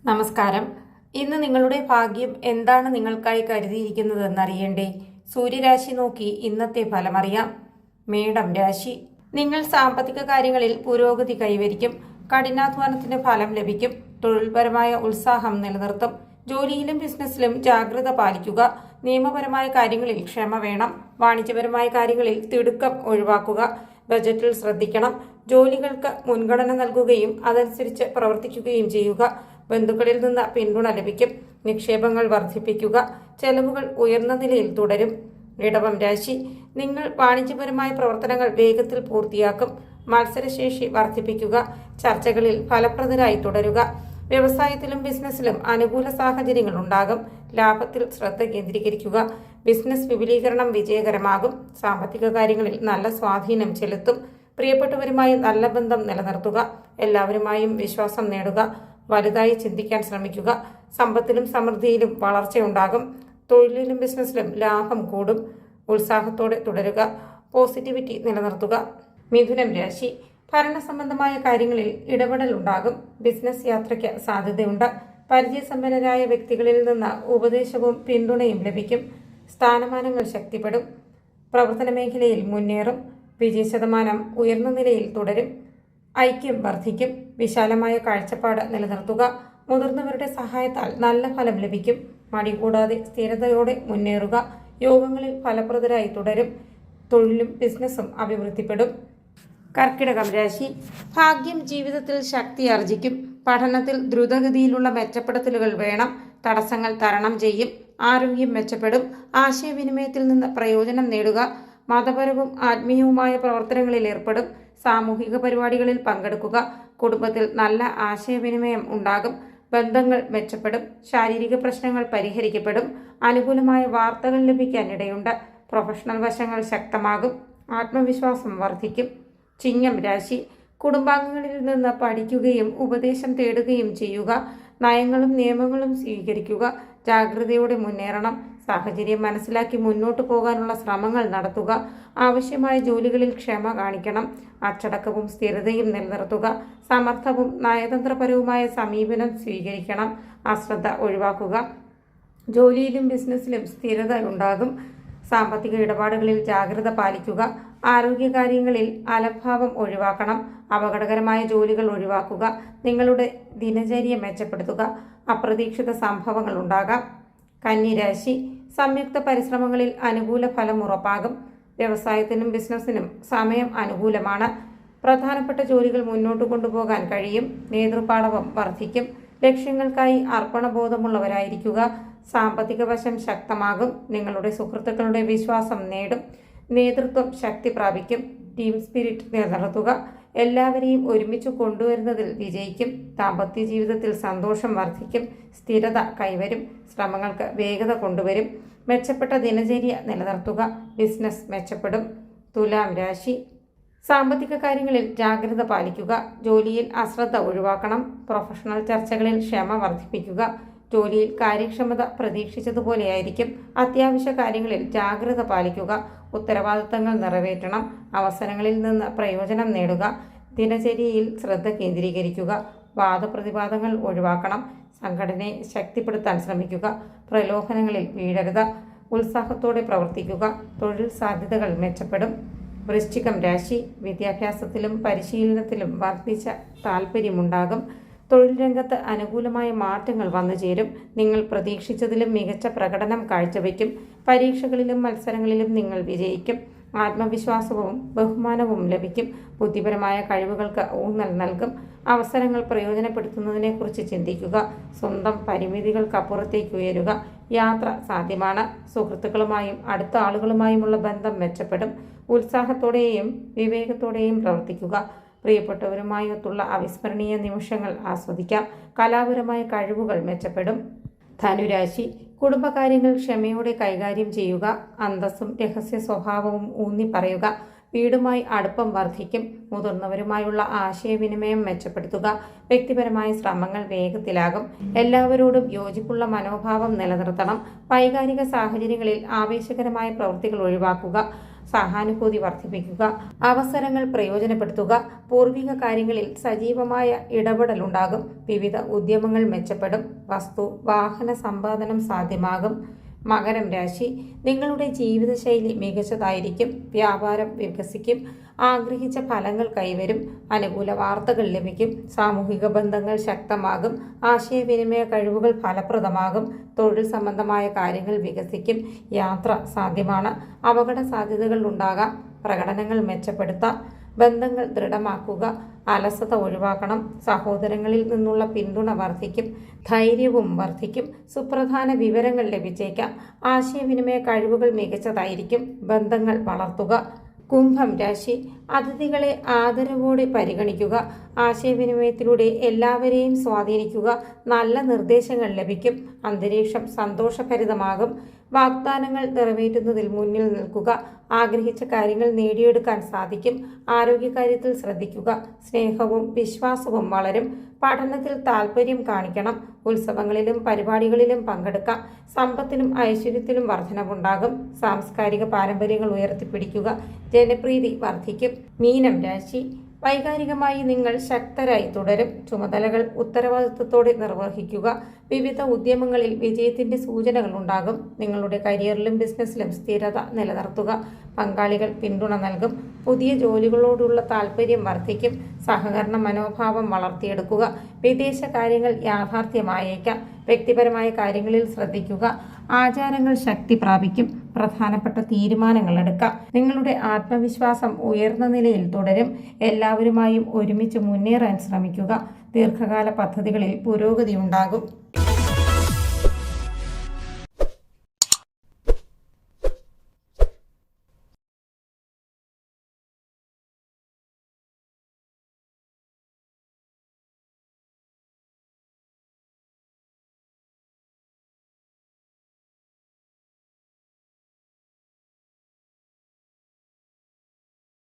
നമസ്കാരം. ഇന്ന് നിങ്ങളുടെ ഭാഗ്യം എന്താണ് നിങ്ങൾക്കായി കരുതിയിരിക്കുന്നതെന്നറിയണ്ടേ? സൂര്യരാശി നോക്കി ഇന്നത്തെ ഫലമറിയാം. മേടം രാശി. നിങ്ങൾ സാമ്പത്തിക കാര്യങ്ങളിൽ പുരോഗതി കൈവരിക്കും. കഠിനാധ്വാനത്തിന്റെ ഫലം ലഭിക്കും. തൊഴിൽപരമായ ഉത്സാഹം നിലനിർത്തും. ജോലിയിലും ബിസിനസ്സിലും ജാഗ്രത പാലിക്കുക. നിയമപരമായ കാര്യങ്ങളിൽ ക്ഷമ വേണം. വാണിജ്യപരമായ കാര്യങ്ങളിൽ തിടുക്കം ഒഴിവാക്കുക. ബജറ്റിൽ ശ്രദ്ധിക്കണം. ജോലികൾക്ക് മുൻഗണന നൽകുകയും അതനുസരിച്ച് പ്രവർത്തിക്കുകയും ചെയ്യുക. ബന്ധുക്കളിൽ നിന്ന് പിന്തുണ ലഭിക്കും. നിക്ഷേപങ്ങൾ വർദ്ധിപ്പിക്കുക. ചെലവുകൾ ഉയർന്ന നിലയിൽ തുടരും. ഇടവം രാശി. നിങ്ങൾ വാണിജ്യപരമായ പ്രവർത്തനങ്ങൾ വേഗത്തിൽ പൂർത്തിയാക്കും. മത്സരശേഷി വർദ്ധിപ്പിക്കുക. ചർച്ചകളിൽ ഫലപ്രദരായി തുടരുക. വ്യവസായത്തിലും ബിസിനസ്സിലും അനുകൂല സാഹചര്യങ്ങൾ ഉണ്ടാകും. ലാഭത്തിൽ ശ്രദ്ധ കേന്ദ്രീകരിക്കുക. ബിസിനസ് വിപുലീകരണം വിജയകരമാകും. സാമ്പത്തിക കാര്യങ്ങളിൽ നല്ല സ്വാധീനം ചെലുത്തും. പ്രിയപ്പെട്ടവരുമായി നല്ല ബന്ധം നിലനിർത്തുക. എല്ലാവരുമായും വിശ്വാസം നേടുക. വലുതായി ചിന്തിക്കാൻ ശ്രമിക്കുക. സമ്പത്തിലും സമൃദ്ധിയിലും വളർച്ചയുണ്ടാകും. തൊഴിലിലും ബിസിനസ്സിലും ലാഭം കൂടും. ഉത്സാഹത്തോടെ തുടരുക. പോസിറ്റിവിറ്റി നിലനിർത്തുക. മിഥുനം രാശി. ഭരണസംബന്ധമായ കാര്യങ്ങളിൽ ഇടപെടൽ ഉണ്ടാകും. ബിസിനസ് യാത്രയ്ക്ക് സാധ്യതയുണ്ട്. പരിചയസമ്പന്നരായ വ്യക്തികളിൽ നിന്ന് ഉപദേശവും പിന്തുണയും ലഭിക്കും. സ്ഥാനമാനങ്ങൾ ശക്തിപ്പെടും. പ്രവർത്തന മേഖലയിൽ മുന്നേറും. വിജയശതമാനം ഉയർന്ന നിലയിൽ തുടരും. ഐക്യം വർദ്ധിക്കും. വിശാലമായ കാഴ്ചപ്പാട് നിലനിർത്തുക. മുതിർന്നവരുടെ സഹായത്താൽ നല്ല ഫലം ലഭിക്കും. മടി കൂടാതെ സ്ഥിരതയോടെ മുന്നേറുക. യോഗങ്ങളിൽ ഫലപ്രദരായി തുടരും. തൊഴിലും ബിസിനസ്സും അഭിവൃദ്ധിപ്പെടും. കർക്കിടകം രാശി. ഭാഗ്യം ജീവിതത്തിൽ ശക്തി ആർജിക്കും. പഠനത്തിൽ ദ്രുതഗതിയിലുള്ള മെച്ചപ്പെടുത്തലുകൾ വേണം. തടസ്സങ്ങൾ തരണം ചെയ്യും. ആരോഗ്യം മെച്ചപ്പെടും. ആശയവിനിമയത്തിൽ നിന്ന് പ്രയോജനം നേടുക. മതപരവും ആത്മീയവുമായ പ്രവർത്തനങ്ങളിൽ ഏർപ്പെടും. സാമൂഹിക പരിപാടികളിൽ പങ്കെടുക്കുക. കുടുംബത്തിൽ നല്ല ആശയവിനിമയം ഉണ്ടാകും. ബന്ധങ്ങൾ മെച്ചപ്പെടും. ശാരീരിക പ്രശ്നങ്ങൾ പരിഹരിക്കപ്പെടും. അനുകൂലമായ വാർത്തകൾ ലഭിക്കാൻ ഇടയുണ്ട്. പ്രൊഫഷണൽ വശങ്ങൾ ശക്തമാകും. ആത്മവിശ്വാസം വർദ്ധിക്കും. ചിങ്ങം രാശി. കുടുംബാംഗങ്ങളിൽ നിന്ന് പഠിക്കുകയും ഉപദേശം തേടുകയും ചെയ്യുക. നയങ്ങളും നിയമങ്ങളും സ്വീകരിക്കുക. ജാഗ്രതയോടെ മുന്നേറണം. സാഹചര്യം മനസ്സിലാക്കി മുന്നോട്ടു പോകാനുള്ള ശ്രമങ്ങൾ നടത്തുക. ആവശ്യമായ ജോലികളിൽ ക്ഷമ കാണിക്കണം. അച്ചടക്കവും സ്ഥിരതയും നിലനിർത്തുക. സമർത്ഥവും നയതന്ത്രപരവുമായ സമീപനം സ്വീകരിക്കണം. അശ്രദ്ധ ഒഴിവാക്കുക. ജോലിയിലും ബിസിനസ്സിലും സ്ഥിരത ഉണ്ടാകും. സാമ്പത്തിക ഇടപാടുകളിൽ ജാഗ്രത പാലിക്കുക. ആരോഗ്യകാര്യങ്ങളിൽ അലംഭാവം ഒഴിവാക്കണം. അപകടകരമായ ജോലികൾ ഒഴിവാക്കുക. നിങ്ങളുടെ ദിനചര്യ മെച്ചപ്പെടുത്തുക. അപ്രതീക്ഷിത സംഭവങ്ങൾ ഉണ്ടാകാം. കന്നിരാശി. സംയുക്ത പരിശ്രമങ്ങളിൽ അനുകൂല ഫലം ഉറപ്പാകും. വ്യവസായത്തിനും ബിസിനസ്സിനും സമയം അനുകൂലമാണ്. പ്രധാനപ്പെട്ട ജോലികൾ മുന്നോട്ട് കൊണ്ടുപോകാൻ കഴിയും. നേതൃപാടവം വർദ്ധിക്കും. ലക്ഷ്യങ്ങൾക്കായി അർപ്പണബോധമുള്ളവരായിരിക്കുക. സാമ്പത്തിക വശം ശക്തമാകും. നിങ്ങളുടെ സുഹൃത്തുക്കളുടെ വിശ്വാസം നേടും. നേതൃത്വം ശക്തി പ്രാപിക്കും. ടീം സ്പിരിറ്റ് നിലനിർത്തുക. എല്ലാവരെയും ഒരുമിച്ച് കൊണ്ടുവരുന്നതിൽ വിജയിക്കും. ദാമ്പത്യ ജീവിതത്തിൽ സന്തോഷം വർദ്ധിക്കും. സ്ഥിരത കൈവരും. ശ്രമങ്ങൾക്ക് വേഗത കൊണ്ടുവരും. മെച്ചപ്പെട്ട ദിനചര്യ നിലനിർത്തുക. ബിസിനസ് മെച്ചപ്പെടും. തുലാം രാശി. സാമ്പത്തിക കാര്യങ്ങളിൽ ജാഗ്രത പാലിക്കുക. ജോലിയിൽ അശ്രദ്ധ ഒഴിവാക്കണം. പ്രൊഫഷണൽ ചർച്ചകളിൽ ക്ഷമ വർദ്ധിപ്പിക്കുക. ജോലിയിൽ കാര്യക്ഷമത പ്രതീക്ഷിച്ചതുപോലെയായിരിക്കും. അത്യാവശ്യ കാര്യങ്ങളിൽ ജാഗ്രത പാലിക്കുക. ഉത്തരവാദിത്തങ്ങൾ നിറവേറ്റണം. അവസരങ്ങളിൽ നിന്ന് പ്രയോജനം നേടുക. ദിനചര്യയിൽ ശ്രദ്ധ കേന്ദ്രീകരിക്കുക. വാദപ്രതിവാദങ്ങൾ ഒഴിവാക്കണം. സംഘടനയെ ശക്തിപ്പെടുത്താൻ ശ്രമിക്കുക. പ്രലോഭനങ്ങളിൽ വീഴരുത്. ഉത്സാഹത്തോടെ പ്രവർത്തിക്കുക. തൊഴിൽ സാധ്യതകൾ മെച്ചപ്പെടും. വൃശ്ചികം രാശി. വിദ്യാഭ്യാസത്തിലും പരിശീലനത്തിലും വർദ്ധിച്ച താൽപ്പര്യമുണ്ടാകും. തൊഴിൽ രംഗത്ത് അനുകൂലമായ മാറ്റങ്ങൾ വന്നുചേരും. നിങ്ങൾ പ്രതീക്ഷിച്ചതിലും മികച്ച പ്രകടനം കാഴ്ചവെക്കും. പരീക്ഷകളിലും മത്സരങ്ങളിലും നിങ്ങൾ വിജയിക്കും. ആത്മവിശ്വാസവും ബഹുമാനവും ലഭിക്കും. ബുദ്ധിപരമായ കഴിവുകൾക്ക് ഊന്നൽ നൽകും. അവസരങ്ങൾ പ്രയോജനപ്പെടുത്തുന്നതിനെക്കുറിച്ച് ചിന്തിക്കുക. സ്വന്തം പരിമിതികൾക്കപ്പുറത്തേക്ക് ഉയരുക. യാത്ര സാധ്യമാണ്. സുഹൃത്തുക്കളുമായും അടുത്ത ആളുകളുമായുമുള്ള ബന്ധം മെച്ചപ്പെടും. ഉത്സാഹത്തോടെയും വിവേകത്തോടെയും പ്രവർത്തിക്കുക. പ്രിയപ്പെട്ടവരുമായൊത്തുള്ള അവിസ്മരണീയ നിമിഷങ്ങൾ ആസ്വദിക്കാം. കലാപരമായ കഴിവുകൾ മെച്ചപ്പെടും. ധനുരാശി. കുടുംബകാര്യങ്ങൾ ക്ഷമയോടെ കൈകാര്യം ചെയ്യുക. അന്തസ്സും രഹസ്യ സ്വഭാവവും ഊന്നി പറയുക. വീടുമായി അടുപ്പം വർദ്ധിക്കും. മുതിർന്നവരുമായുള്ള ആശയവിനിമയം മെച്ചപ്പെടുത്തുക. വ്യക്തിപരമായ ശ്രമങ്ങൾ വേഗത്തിലാകും. എല്ലാവരോടും യോജിപ്പുള്ള മനോഭാവം നിലനിർത്തണം. വൈകാരിക സാഹചര്യങ്ങളിൽ ആവേശകരമായ പ്രവൃത്തികൾ ഒഴിവാക്കുക. സഹാനുഭൂതി വർദ്ധിപ്പിക്കുക, അവസരങ്ങൾ പ്രയോജനപ്പെടുത്തുക, പൂർവിക കാര്യങ്ങളിൽ സജീവമായ ഇടപെടലുണ്ടാകും, വിവിധ ഉദ്യമങ്ങൾ മെച്ചപ്പെടും, വസ്തു വാഹന സമ്പാദനം സാധ്യമാകും. മകരം രാശി, നിങ്ങളുടെ ജീവിതശൈലി മികച്ചതായിരിക്കും, വ്യാപാരം വികസിക്കും, ആഗ്രഹിച്ച ഫലങ്ങൾ കൈവരും, അനുകൂല വാർത്തകൾ ലഭിക്കും, സാമൂഹിക ബന്ധങ്ങൾ ശക്തമാകും, ആശയവിനിമയ കഴിവുകൾ ഫലപ്രദമാകും, തൊഴിൽ സംബന്ധമായ കാര്യങ്ങൾ വികസിക്കും, യാത്ര സാധ്യമാണ്, അപകട സാധ്യതകൾ ഉണ്ടാകാം, പ്രകടനങ്ങൾ മെച്ചപ്പെടുത്താം, ബന്ധങ്ങൾ ദൃഢമാക്കുക, അലസത ഒഴിവാക്കണം, സഹോദരങ്ങളിൽ നിന്നുള്ള പിന്തുണ വർദ്ധിക്കും, ധൈര്യവും വർദ്ധിക്കും, സുപ്രധാന വിവരങ്ങൾ ലഭിച്ചേക്കാം, ആശയവിനിമയ കഴിവുകൾ മികച്ചതായിരിക്കും, ബന്ധങ്ങൾ വളർത്തുക. കുംഭം രാശി, അതിഥികളെ ആദരവോടെ പരിഗണിക്കുക, ആശയവിനിമയത്തിലൂടെ എല്ലാവരെയും സ്വാധീനിക്കുക, നല്ല നിർദ്ദേശങ്ങൾ ലഭിക്കും, അന്തരീക്ഷം സന്തോഷഭരിതമാകും, വാഗ്ദാനങ്ങൾ നിറവേറ്റുന്നതിൽ മുന്നിൽ നിൽക്കുക, ആഗ്രഹിച്ച കാര്യങ്ങൾ നേടിയെടുക്കാൻ സാധിക്കും, ആരോഗ്യകാര്യത്തിൽ ശ്രദ്ധിക്കുക, സ്നേഹവും വിശ്വാസവും വളരും, പഠനത്തിൽ താൽപ്പര്യം കാണിക്കണം, ഉത്സവങ്ങളിലും പരിപാടികളിലും പങ്കെടുക്കാം, സമ്പത്തിലും ഐശ്വര്യത്തിലും വർധനവുണ്ടാകും, സാംസ്കാരിക പാരമ്പര്യങ്ങൾ ഉയർത്തിപ്പിടിക്കുക, ജനപ്രീതി വർദ്ധിക്കും. മീനം രാശി, വൈകാരികമായി നിങ്ങൾ ശക്തരായി തുടരും, ചുമതലകൾ ഉത്തരവാദിത്വത്തോടെ നിർവഹിക്കുക, വിവിധ ഉദ്യമങ്ങളിൽ വിജയത്തിന്റെ സൂചനകൾ ഉണ്ടാകും, നിങ്ങളുടെ കരിയറിലും ബിസിനസ്സിലും സ്ഥിരത നിലനിർത്തുക, പങ്കാളികൾ പിന്തുണ നൽകും, പുതിയ ജോലികളോടുള്ള താൽപ്പര്യം വർദ്ധിക്കും, സഹകരണ മനോഭാവം വളർത്തിയെടുക്കുക, വിദേശ കാര്യങ്ങൾ യാഥാർത്ഥ്യമായേക്കാം, വ്യക്തിപരമായ കാര്യങ്ങളിൽ ശ്രദ്ധിക്കുക, ആചാരങ്ങൾ ശക്തി പ്രാപിക്കും, പ്രധാനപ്പെട്ട തീരുമാനങ്ങൾ എടുക്കാം, നിങ്ങളുടെ ആത്മവിശ്വാസം ഉയർന്ന നിലയിൽ തുടരും, എല്ലാവരുമായും ഒരുമിച്ച് മുന്നേറാൻ ശ്രമിക്കുക, ദീർഘകാല പദ്ധതികളിൽ പുരോഗതി ഉണ്ടാകും.